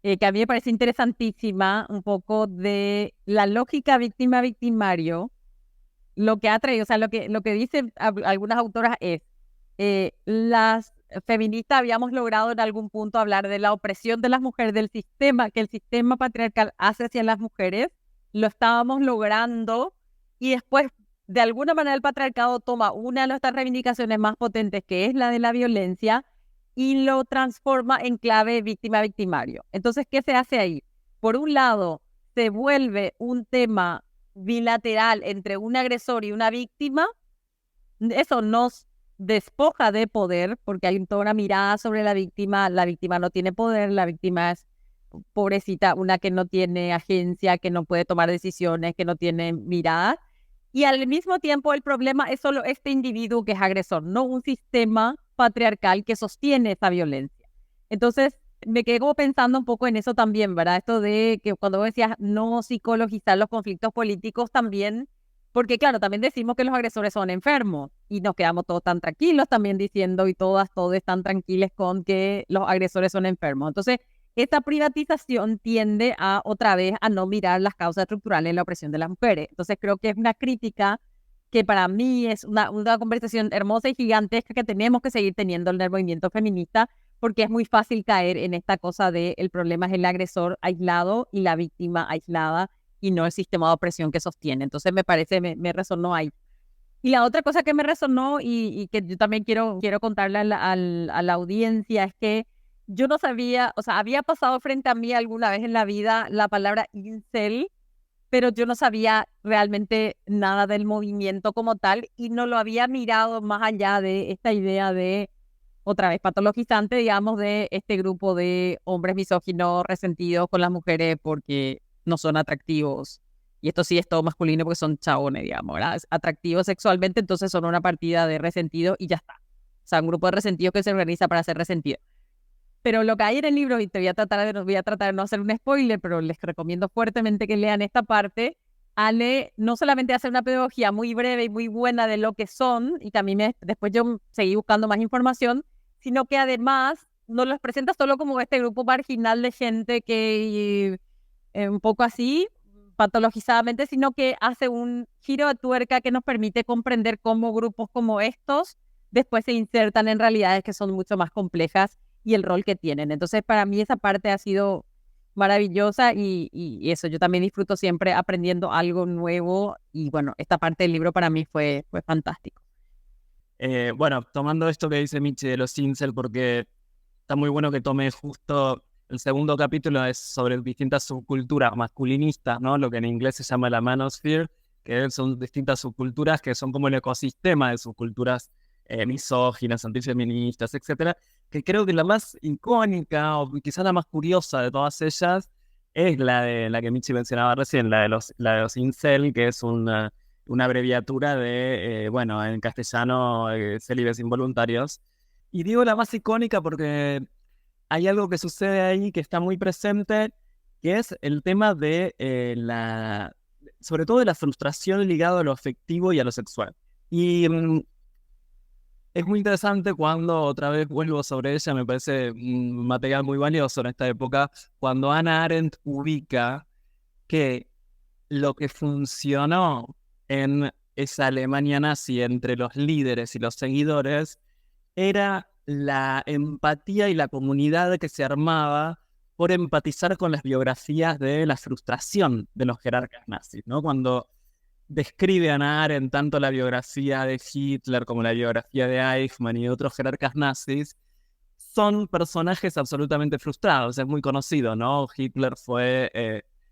que a mí me parece interesantísima, un poco de la lógica víctima-victimario, lo que ha traído, o sea, lo que dicen algunas autoras es, las feministas habíamos logrado en algún punto hablar de la opresión de las mujeres, del sistema, que el sistema patriarcal hace hacia las mujeres, lo estábamos logrando y después de alguna manera el patriarcado toma una de nuestras reivindicaciones más potentes, que es la de la violencia, y lo transforma en clave víctima-victimario. Entonces, ¿qué se hace ahí? Por un lado, se vuelve un tema bilateral entre un agresor y una víctima. Eso nos despoja de poder, porque hay toda una mirada sobre la víctima no tiene poder, la víctima es pobrecita, una que no tiene agencia, que no puede tomar decisiones, que no tiene mirada. Y al mismo tiempo el problema es solo este individuo que es agresor, no un sistema patriarcal que sostiene esa violencia. Entonces me quedo pensando un poco en eso también, ¿verdad? Esto de que cuando vos decías no psicologizar los conflictos políticos también, porque claro, también decimos que los agresores son enfermos y nos quedamos todos tan tranquilos también diciendo y todos están tranquilos con que los agresores son enfermos. Entonces, esta privatización tiende a otra vez a no mirar las causas estructurales de la opresión de las mujeres. Entonces creo que es una crítica que para mí es una conversación hermosa y gigantesca que tenemos que seguir teniendo en el movimiento feminista, porque es muy fácil caer en esta cosa de el problema es el agresor aislado y la víctima aislada y no el sistema de opresión que sostiene. Entonces me parece, me resonó ahí. Y la otra cosa que me resonó y que yo también quiero contarle a la audiencia es que yo no sabía, o sea, había pasado frente a mí alguna vez en la vida la palabra incel, pero yo no sabía realmente nada del movimiento como tal y no lo había mirado más allá de esta idea de, otra vez, patologizante, digamos, de este grupo de hombres misóginos resentidos con las mujeres porque no son atractivos. Y esto sí es todo masculino porque son chabones, digamos, ¿verdad? Atractivos sexualmente, entonces son una partida de resentidos y ya está. O sea, un grupo de resentidos que se organiza para ser resentidos. Pero lo que hay en el libro, y voy a tratar de no hacer un spoiler, pero les recomiendo fuertemente que lean esta parte. Ale no solamente hace una pedagogía muy breve y muy buena de lo que son, y que a mí después yo seguí buscando más información, sino que además nos los presenta solo como este grupo marginal de gente que un poco así, patologizadamente, sino que hace un giro de tuerca que nos permite comprender cómo grupos como estos después se insertan en realidades que son mucho más complejas y el rol que tienen. Entonces, para mí esa parte ha sido maravillosa y eso, yo también disfruto siempre aprendiendo algo nuevo y bueno, esta parte del libro para mí fue fantástico. Bueno, tomando esto que dice Michi de los incel, porque está muy bueno que tome justo el segundo capítulo, es sobre distintas subculturas masculinistas, ¿no? Lo que en inglés se llama la manosphere, que son distintas subculturas que son como el ecosistema de subculturas misóginas, antifeministas, etcétera, que creo que la más icónica o quizás la más curiosa de todas ellas es la de la que Michi mencionaba recién, la de los incel, que es una abreviatura de, bueno, en castellano, célibes involuntarios. Y digo la más icónica porque hay algo que sucede ahí que está muy presente, que es el tema de sobre todo de la frustración ligada a lo afectivo y a lo sexual. Y es muy interesante cuando otra vez vuelvo sobre ella, me parece un material muy valioso en esta época, cuando Hannah Arendt ubica que lo que funcionó en esa Alemania nazi entre los líderes y los seguidores era la empatía y la comunidad que se armaba por empatizar con las biografías de la frustración de los jerarcas nazis, ¿no? Cuando describe a Hannah Arendt tanto la biografía de Hitler como la biografía de Eichmann y de otros jerarcas nazis, son personajes absolutamente frustrados. Es muy conocido, ¿no? Hitler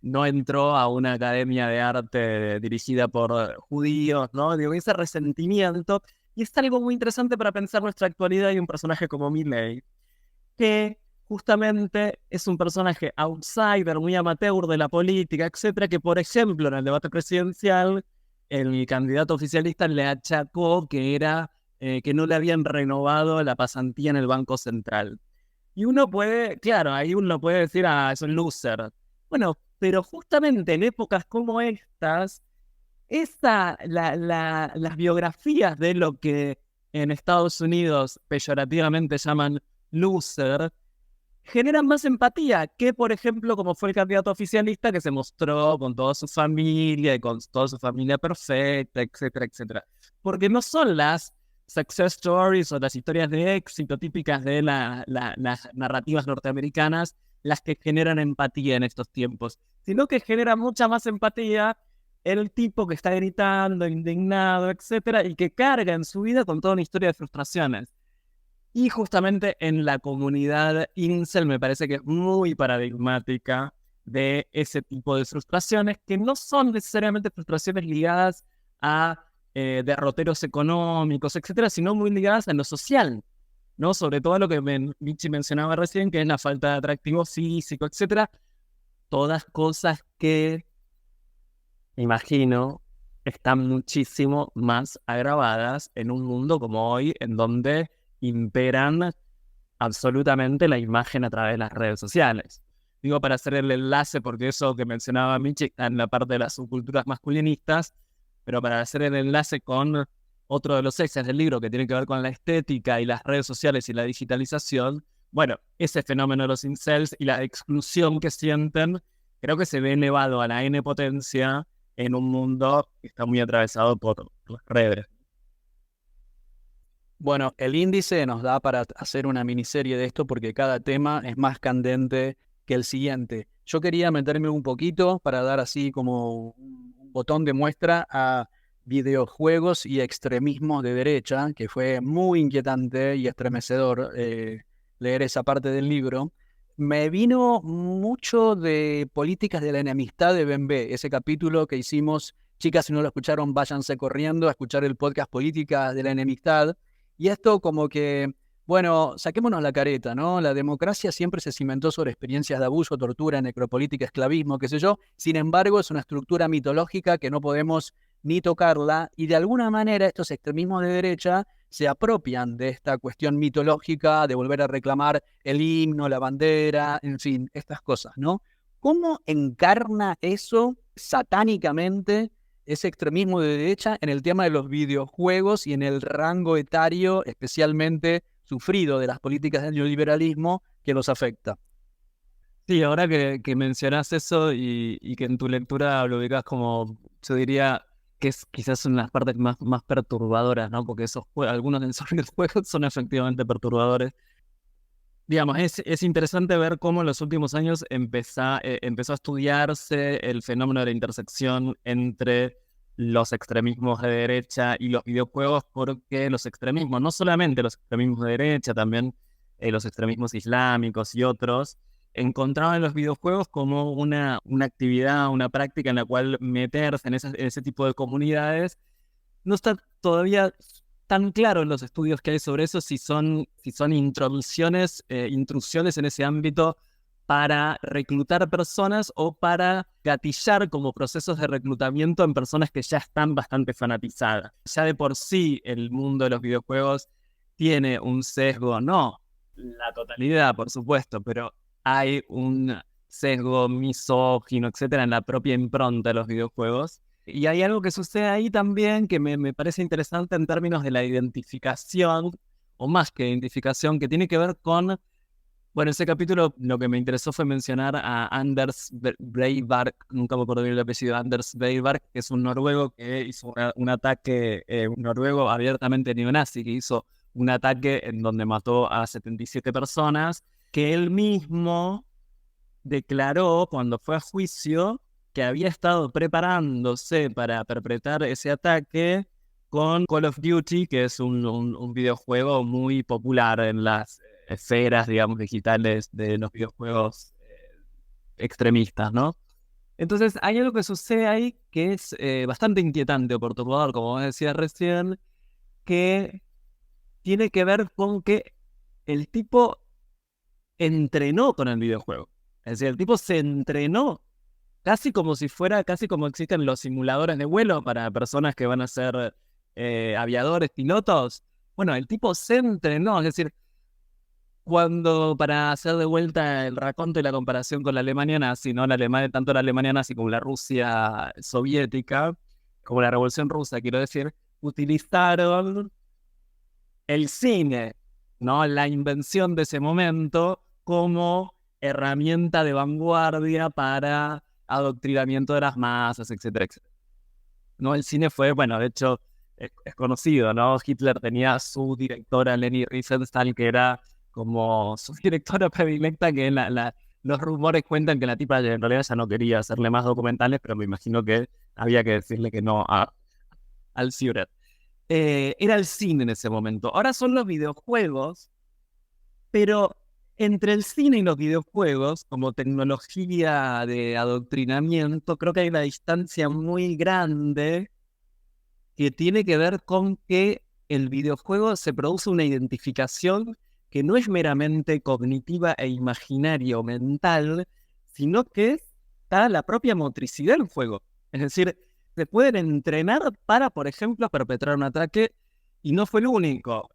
no entró a una academia de arte dirigida por judíos, ¿no? Digo, ese resentimiento. Y es algo muy interesante para pensar nuestra actualidad y un personaje como Milley, que justamente es un personaje outsider, muy amateur de la política, etcétera, que por ejemplo en el debate presidencial el candidato oficialista le achacó que no le habían renovado la pasantía en el Banco Central. Y uno puede, claro, ahí uno puede decir, es un loser. Bueno, pero justamente en épocas como estas, las biografías de lo que en Estados Unidos peyorativamente llaman loser, generan más empatía que, por ejemplo, como fue el candidato oficialista que se mostró con toda su familia y con toda su familia perfecta, etcétera, etcétera. Porque no son las success stories o las historias de éxito típicas de las narrativas norteamericanas las que generan empatía en estos tiempos, sino que genera mucha más empatía el tipo que está gritando, indignado, etcétera, y que carga en su vida con toda una historia de frustraciones. Y justamente en la comunidad incel me parece que es muy paradigmática de ese tipo de frustraciones, que no son necesariamente frustraciones ligadas a derroteros económicos, etcétera, sino muy ligadas a lo social, ¿no? Sobre todo lo que Michi mencionaba recién, que es la falta de atractivo físico, etcétera. Todas cosas que, imagino, están muchísimo más agravadas en un mundo como hoy, en donde imperan absolutamente la imagen a través de las redes sociales. Digo, para hacer el enlace, porque eso que mencionaba Michi está en la parte de las subculturas masculinistas, pero para hacer el enlace con otro de los ejes del libro que tiene que ver con la estética y las redes sociales y la digitalización, bueno, ese fenómeno de los incels y la exclusión que sienten, creo que se ve elevado a la N potencia en un mundo que está muy atravesado por las redes. Bueno, el índice nos da para hacer una miniserie de esto porque cada tema es más candente que el siguiente. Yo quería meterme un poquito para dar así como un botón de muestra a videojuegos y extremismos de derecha, que fue muy inquietante y estremecedor leer esa parte del libro. Me vino mucho de Políticas de la Enemistad de Ben B, ese capítulo que hicimos. Chicas, si no lo escucharon, váyanse corriendo a escuchar el podcast Políticas de la Enemistad. Y esto como que, bueno, saquémonos la careta, ¿no? La democracia siempre se cimentó sobre experiencias de abuso, tortura, necropolítica, esclavismo, qué sé yo. Sin embargo, es una estructura mitológica que no podemos ni tocarla. Y de alguna manera estos extremismos de derecha se apropian de esta cuestión mitológica, de volver a reclamar el himno, la bandera, en fin, estas cosas, ¿no? ¿Cómo encarna eso satánicamente ese extremismo de derecha en el tema de los videojuegos y en el rango etario especialmente sufrido de las políticas del neoliberalismo que los afecta? Sí, ahora que mencionás eso y que en tu lectura lo ubicás como, yo diría que es quizás una de las partes más perturbadoras, ¿no? Porque algunos de esos juegos son efectivamente perturbadores. Digamos, es interesante ver cómo en los últimos años empezó a estudiarse el fenómeno de la intersección entre los extremismos de derecha y los videojuegos, porque los extremismos, no solamente los extremismos de derecha, también los extremismos islámicos y otros, encontraban en los videojuegos como una actividad, una práctica en la cual meterse en ese tipo de comunidades no está todavía tan claro en los estudios que hay sobre eso si son intrusiones en ese ámbito para reclutar personas o para gatillar como procesos de reclutamiento en personas que ya están bastante fanatizadas. Ya de por sí el mundo de los videojuegos tiene un sesgo, no la totalidad, por supuesto, pero hay un sesgo misógino, etcétera, en la propia impronta de los videojuegos. Y hay algo que sucede ahí también que me parece interesante en términos de la identificación, o más que identificación, que tiene que ver con... Bueno, ese capítulo lo que me interesó fue mencionar a Anders Breivik, nunca me acuerdo bien el apellido, Anders Breivik, que es un noruego que hizo un ataque, un noruego abiertamente neonazi, que hizo un ataque en donde mató a 77 personas, que él mismo declaró cuando fue a juicio que había estado preparándose para perpetrar ese ataque con Call of Duty, que es un videojuego muy popular en las esferas, digamos, digitales de los videojuegos extremistas, ¿no? Entonces, hay algo que sucede ahí que es bastante inquietante o perturbador, como vos decías recién, que tiene que ver con que el tipo entrenó con el videojuego. Es decir, el tipo se entrenó casi como si fuera, casi como existen los simuladores de vuelo para personas que van a ser aviadores, pilotos. Bueno, el tipo se entrenó, es decir, cuando para hacer de vuelta el raconto y la comparación con la Alemania nazi, ¿no? Tanto la Alemania nazi como la Rusia soviética, como la Revolución Rusa, quiero decir, utilizaron el cine, ¿no? La invención de ese momento como herramienta de vanguardia para adoctrinamiento de las masas, etcétera, etcétera. ¿No? El cine fue, bueno, de hecho, es conocido, ¿no? Hitler tenía su directora Leni Riefenstahl, que era como su directora predilecta, que los rumores cuentan que la tipa en realidad ya no quería hacerle más documentales, pero me imagino que había que decirle que no al Führer. Era el cine en ese momento. Ahora son los videojuegos, pero entre el cine y los videojuegos, como tecnología de adoctrinamiento, creo que hay una distancia muy grande que tiene que ver con que el videojuego se produce una identificación que no es meramente cognitiva e imaginaria o mental, sino que está la propia motricidad del juego. Es decir, se pueden entrenar para, por ejemplo, perpetrar un ataque, y no fue el único.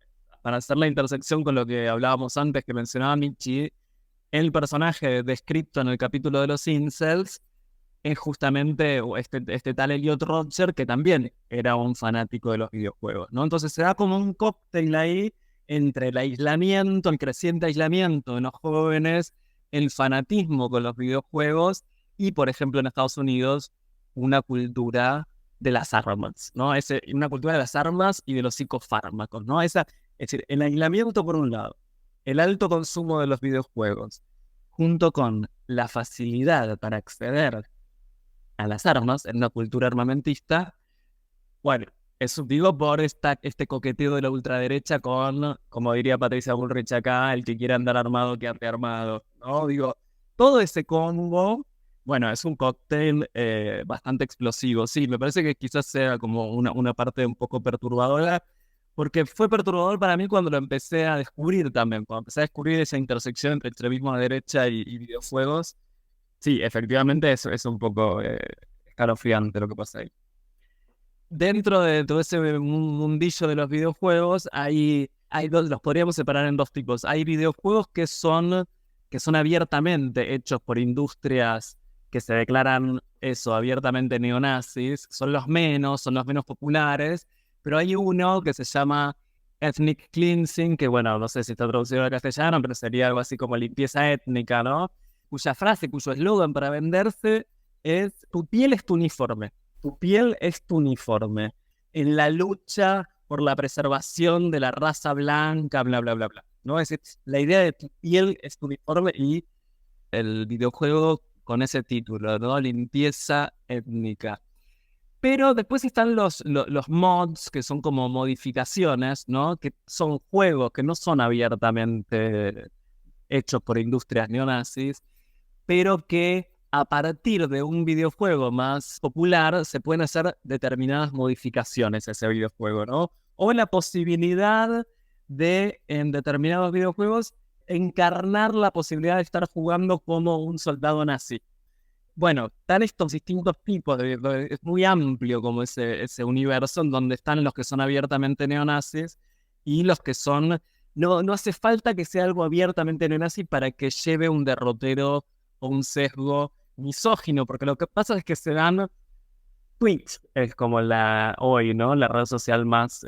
Para hacer la intersección con lo que hablábamos antes, que mencionaba Michi, el personaje descrito en el capítulo de los incels es justamente este tal Elliot Rodger, que también era un fanático de los videojuegos, ¿no? Entonces se da como un cóctel ahí entre el aislamiento, el creciente aislamiento de los jóvenes, el fanatismo con los videojuegos y, por ejemplo, en Estados Unidos, una cultura de las armas, ¿no? Una cultura de las armas y de los psicofármacos, ¿no? Es decir, el aislamiento por un lado, el alto consumo de los videojuegos, junto con la facilidad para acceder a las armas en una cultura armamentista, bueno, eso digo por este coqueteo de la ultraderecha con, como diría Patricia Bullrich acá, el que quiere andar armado que ande armado, ¿no? Digo, todo ese combo, bueno, es un cóctel bastante explosivo. Sí, me parece que quizás sea como una parte un poco perturbadora, porque fue perturbador para mí cuando lo empecé a descubrir también, cuando empecé a descubrir esa intersección entre extremismo de derecha y videojuegos. Sí, efectivamente eso es un poco escalofriante lo que pasa ahí. Dentro de todo ese mundillo de los videojuegos, los podríamos separar en dos tipos. Hay videojuegos que son abiertamente hechos por industrias que se declaran abiertamente neonazis. Son los menos populares, pero hay uno que se llama Ethnic Cleansing, que bueno, no sé si está traducido al castellano, pero sería algo así como limpieza étnica, ¿no? Cuyo eslogan para venderse es: tu piel es tu uniforme. Tu piel es tu uniforme en la lucha por la preservación de la raza blanca, bla, bla, bla, bla, ¿no? Es decir, la idea de tu piel es tu uniforme y el videojuego con ese título, ¿no? Limpieza étnica. Pero después están los mods, que son como modificaciones, ¿no? Que son juegos que no son abiertamente hechos por industrias neonazis, pero que a partir de un videojuego más popular se pueden hacer determinadas modificaciones a ese videojuego, ¿no? O la posibilidad de, en determinados videojuegos, encarnar la posibilidad de estar jugando como un soldado nazi. Bueno, están estos distintos tipos, es muy amplio como ese universo en donde están los que son abiertamente neonazis y los que son... No hace falta que sea algo abiertamente neonazi para que lleve un derrotero o un sesgo misógino, porque lo que pasa es que se dan... Twitch es como hoy, ¿no? La red social más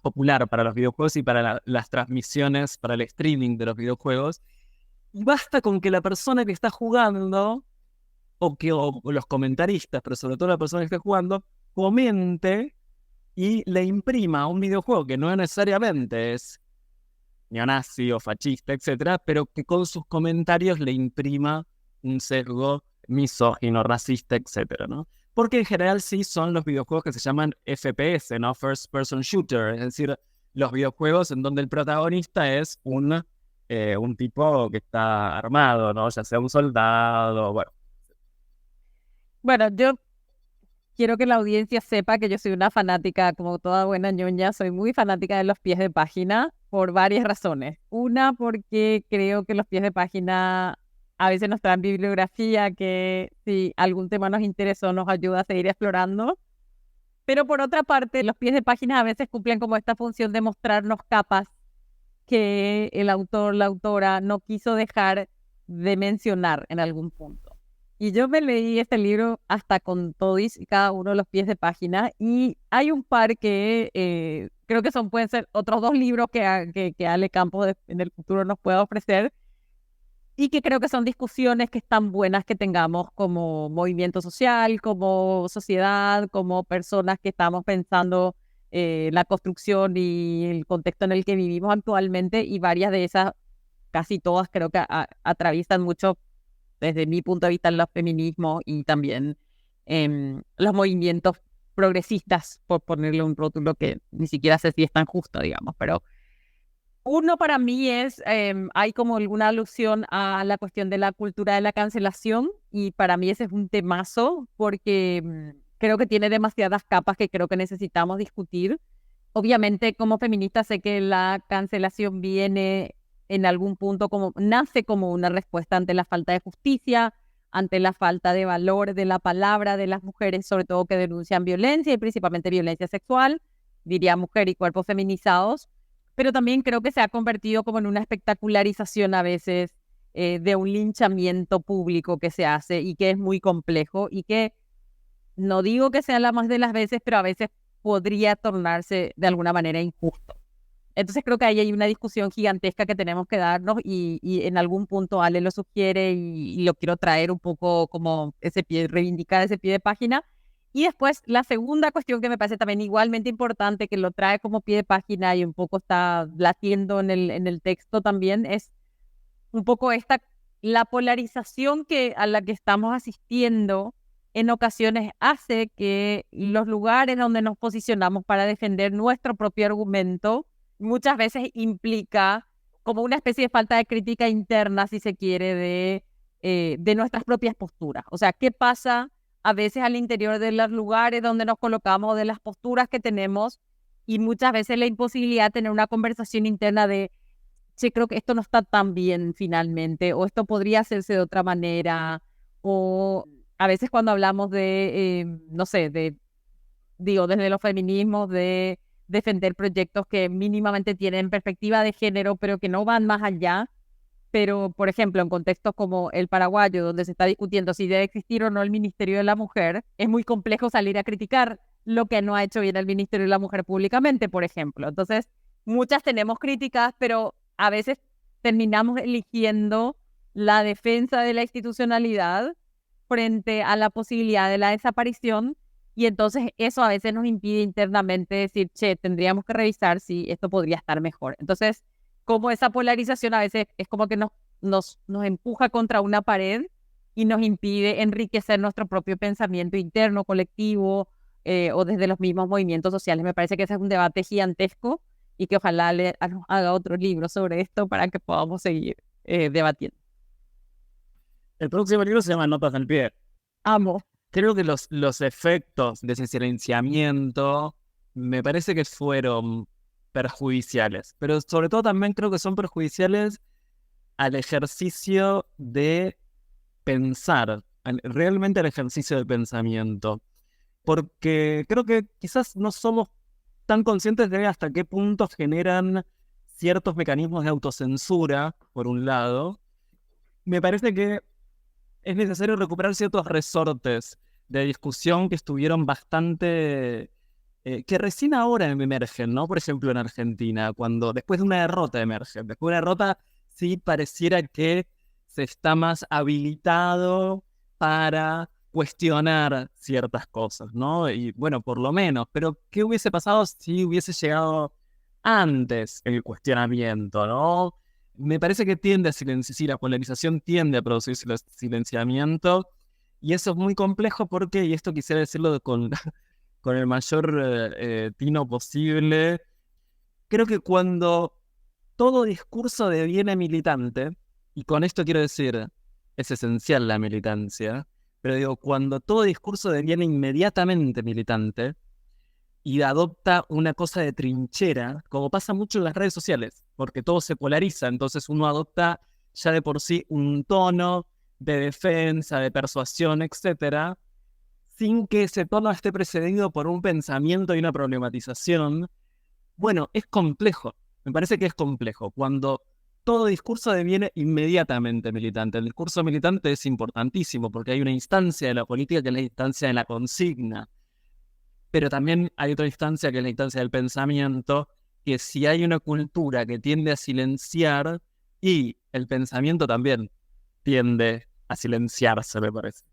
popular para los videojuegos y para las transmisiones, para el streaming de los videojuegos. Y basta con que la persona que está jugando, o los comentaristas, pero sobre todo la persona que está jugando, comente y le imprima a un videojuego que no necesariamente es neonazi o fascista, etcétera, pero que con sus comentarios le imprima un sesgo misógino, racista, etcétera, ¿no? Porque en general sí son los videojuegos que se llaman FPS, ¿no? First Person Shooter, es decir, los videojuegos en donde el protagonista es un tipo que está armado, ¿no? Ya sea un soldado, bueno. Bueno, yo quiero que la audiencia sepa que yo soy una fanática, como toda buena ñoña, soy muy fanática de los pies de página por varias razones. Una, porque creo que los pies de página a veces nos traen bibliografía que si algún tema nos interesó nos ayuda a seguir explorando. Pero por otra parte, los pies de página a veces cumplen como esta función de mostrarnos capas que el autor, la autora no quiso dejar de mencionar en algún punto. Y yo me leí este libro hasta con todos y cada uno de los pies de página y hay un par que creo que pueden ser otros 2 libros que Ale Campos en el futuro nos pueda ofrecer y que creo que son discusiones que están buenas que tengamos como movimiento social, como sociedad, como personas que estamos pensando la construcción y el contexto en el que vivimos actualmente y varias de esas, casi todas creo que atraviesan mucho desde mi punto de vista los feminismos y también los movimientos progresistas, por ponerle un rótulo que ni siquiera sé si es tan justo, digamos, pero uno para mí es, hay como alguna alusión a la cuestión de la cultura de la cancelación y para mí ese es un temazo porque creo que tiene demasiadas capas que creo que necesitamos discutir. Obviamente como feminista sé que la cancelación viene en algún punto nace como una respuesta ante la falta de justicia, ante la falta de valor de la palabra de las mujeres, sobre todo que denuncian violencia y principalmente violencia sexual, diría mujer y cuerpos feminizados, pero también creo que se ha convertido como en una espectacularización a veces de un linchamiento público que se hace y que es muy complejo y que no digo que sea la más de las veces, pero a veces podría tornarse de alguna manera injusto. Entonces creo que ahí hay una discusión gigantesca que tenemos que darnos y en algún punto Ale lo sugiere y lo quiero traer un poco como reivindicar ese pie de página. Y después la segunda cuestión que me parece también igualmente importante, que lo trae como pie de página y un poco está latiendo en el texto también, es un poco la polarización a la que estamos asistiendo en ocasiones hace que los lugares donde nos posicionamos para defender nuestro propio argumento muchas veces implica como una especie de falta de crítica interna, si se quiere, de nuestras propias posturas. O sea, ¿qué pasa a veces al interior de los lugares donde nos colocamos, de las posturas que tenemos y muchas veces la imposibilidad de tener una conversación interna de, sí, creo que esto no está tan bien finalmente, o esto podría hacerse de otra manera, o a veces cuando hablamos no sé, digo, desde los feminismos, de defender proyectos que mínimamente tienen perspectiva de género, pero que no van más allá. Pero, por ejemplo, en contextos como el paraguayo, donde se está discutiendo si debe existir o no el Ministerio de la Mujer, es muy complejo salir a criticar lo que no ha hecho bien el Ministerio de la Mujer públicamente, por ejemplo. Entonces, muchas tenemos críticas, pero a veces terminamos eligiendo la defensa de la institucionalidad frente a la posibilidad de la desaparición. Y entonces eso a veces nos impide internamente decir, che, tendríamos que revisar si esto podría estar mejor. Entonces, como esa polarización a veces es como que nos empuja contra una pared y nos impide enriquecer nuestro propio pensamiento interno, colectivo, o desde los mismos movimientos sociales. Me parece que ese es un debate gigantesco y que ojalá nos haga otro libro sobre esto para que podamos seguir debatiendo. El próximo libro se llama Notas al pie. Amo. Creo que los efectos de ese silenciamiento me parece que fueron perjudiciales, pero sobre todo también creo que son perjudiciales al ejercicio de pensar, realmente al ejercicio de pensamiento, porque creo que quizás no somos tan conscientes de hasta qué punto generan ciertos mecanismos de autocensura, por un lado. Me parece que es necesario recuperar ciertos resortes de discusión que estuvieron bastante... que recién ahora emergen, ¿no? Por ejemplo, en Argentina, cuando después de una derrota emergen. Después de una derrota sí pareciera que se está más habilitado para cuestionar ciertas cosas, ¿no? Y bueno, por lo menos, pero ¿qué hubiese pasado si hubiese llegado antes el cuestionamiento, ¿no? Me parece que tiende a silenciar, sí, la polarización tiende a producir silenciamiento, y eso es muy complejo porque, y esto quisiera decirlo con el mayor tino posible, creo que cuando todo discurso deviene militante, y con esto quiero decir, es esencial la militancia, pero digo, cuando todo discurso deviene inmediatamente militante y adopta una cosa de trinchera, como pasa mucho en las redes sociales, porque todo se polariza, entonces uno adopta ya de por sí un tono de defensa, de persuasión, etcétera, sin que ese tono esté precedido por un pensamiento y una problematización. Bueno, es complejo, me parece que es complejo, cuando todo discurso deviene inmediatamente militante. El discurso militante es importantísimo porque hay una instancia de la política que es la instancia de la consigna, pero también hay otra instancia que es la instancia del pensamiento, que si hay una cultura que tiende a silenciar, y el pensamiento también tiende a silenciarse, me parece.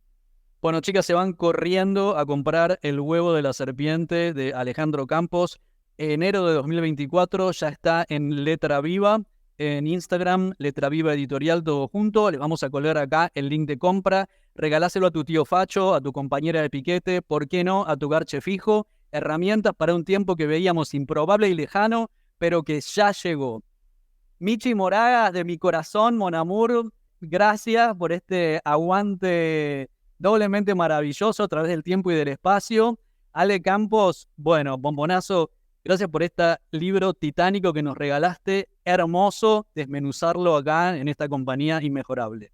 Bueno, chicas, se van corriendo a comprar El huevo de la serpiente de Alejandro Campos. Enero de 2024 ya está en Letra Viva, en Instagram, Letra Viva Editorial, todo junto. Les vamos a colgar acá el link de compra. Regaláselo a tu tío Facho, a tu compañera de piquete, ¿por qué no? A tu garche fijo. Herramientas para un tiempo que veíamos improbable y lejano, pero que ya llegó. Michi Moragas, de mi corazón, mon amour, gracias por este aguante doblemente maravilloso a través del tiempo y del espacio. Ale Campos, bueno, bombonazo, gracias por este libro titánico que nos regalaste, hermoso desmenuzarlo acá en esta compañía inmejorable.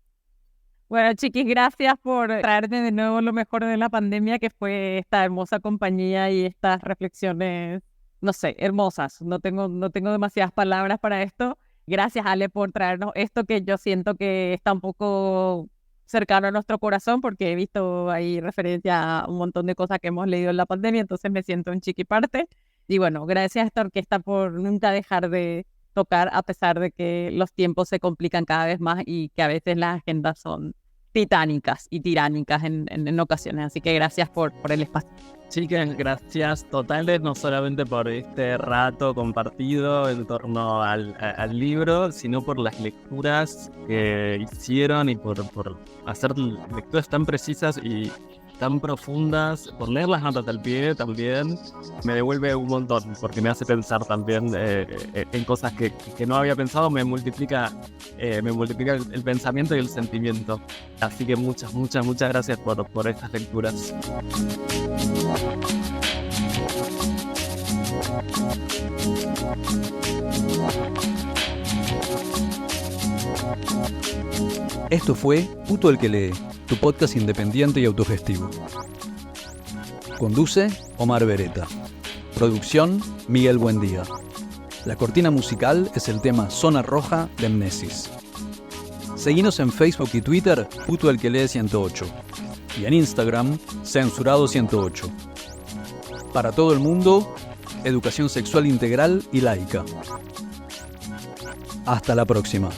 Bueno, chiquis, gracias por traerme de nuevo lo mejor de la pandemia, que fue esta hermosa compañía y estas reflexiones, no sé, hermosas. No tengo demasiadas palabras para esto. Gracias, Ale, por traernos esto que yo siento que está un poco cercano a nuestro corazón, porque he visto ahí referencia a un montón de cosas que hemos leído en la pandemia, entonces me siento en chiquiparte. Y bueno, gracias a esta orquesta por nunca dejar de tocar, a pesar de que los tiempos se complican cada vez más y que a veces las agendas son titánicas y tiránicas en ocasiones. Así que gracias por el espacio. Chicas, gracias totales, no solamente por este rato compartido en torno al libro, sino por las lecturas que hicieron y por hacer lecturas tan precisas y tan profundas, por leer las notas al pie también, me devuelve un montón, porque me hace pensar también en cosas que no había pensado, me multiplica el pensamiento y el sentimiento. Así que muchas gracias por estas lecturas. Esto fue Puto el que lee, tu podcast independiente y autogestivo. Conduce Omar Beretta. Producción Miguel Buendía. La cortina musical es el tema Zona Roja de Mnesis. Seguinos en Facebook y Twitter, Puto el que lee 108. Y en Instagram, Censurado 108. Para todo el mundo, educación sexual integral y laica. Hasta la próxima.